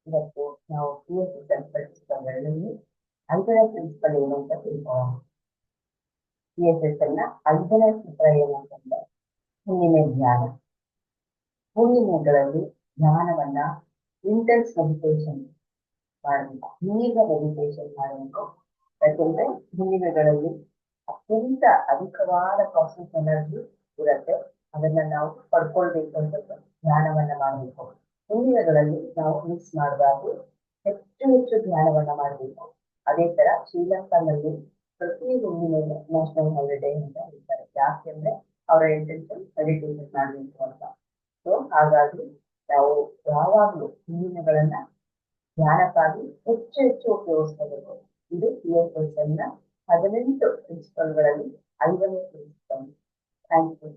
ಇವತ್ತು ನಾವು PSSL ಪ್ರಿನ್ಸಿಪಲ್ಗಳಲ್ಲಿ 5ನೇ ಪ್ರಿನ್ಸಿಪಲ್ ಏನು ಅಂತ ತಿಳ್ಕೊಳ್ಳೋಣ. PSSL ನ 5ನೇ ಸೂತ್ರ ಏನು ಅಂತಂದ್ರೆ ಹುಣ್ಣಿಮೆ ಧ್ಯಾನ. ಹುಣ್ಣಿಮೆಗಳಲ್ಲಿ ಧ್ಯಾನವನ್ನ ಇಂಟೆನ್ಸ್ ಮೆಡಿಟೇಷನ್ ಮಾಡಬೇಕು, ದೀರ್ಘ ಮೆಡಿಟೇಷನ್ ಮಾಡಬೇಕು. ಯಾಕೆಂದ್ರೆ ಹುಣ್ಣಿಮೆಗಳಲ್ಲಿ ಅತ್ಯಂತ ಅಧಿಕವಾದ ಕಾಸ್ಮಿಕ್ ಎನರ್ಜಿ ಇರುತ್ತೆ. ಅದನ್ನ ನಾವು ಪಡ್ಕೊಳ್ಬೇಕು ಅಂತಂದ್ರೆ ಧ್ಯಾನವನ್ನ ಮಾಡಬೇಕು. ಹುಣ್ಣಿಮೆಗಳಲ್ಲಿ ನಾವು ಮಿಸ್ ಮಾಡಬಾರ್ದು, ಹೆಚ್ಚು ಹೆಚ್ಚು ಧ್ಯಾನವನ್ನ ಮಾಡಬೇಕು. ಅದೇ ತರ ಶ್ರೀಲಂಕಾದಲ್ಲಿ ಪ್ರತಿ ಹುಣ್ಣಿಮೆಗೆ ನ್ಯಾಷನಲ್ ಹಾಲಿಡೇ ಅಂತ ಹೇಳ್ತಾರೆ. ಯಾಕೆಂದ್ರೆ ಅವರ ಇಂಟೆನ್ಷನ್ ಮೆಡಿಟೇಷನ್ ಮಾಡಬೇಕು ಅಂತ. ಸೊ ಹಾಗಾಗಿ ನಾವು ಯಾವಾಗ್ಲೂ ಹುಣ್ಣಿಮೆಗಳನ್ನ ಧ್ಯಾನಕ್ಕಾಗಿ ಹೆಚ್ಚು ಹೆಚ್ಚು ಉಪಯೋಗಿಸ್ಕೋಬೇಕು. ಇದು PSSL ನ 18 ಪ್ರಿನ್ಸಿಪಲ್ಗಳಲ್ಲಿ 5ನೇ ಪ್ರಿನ್ಸಿಪಲ್. Thank you.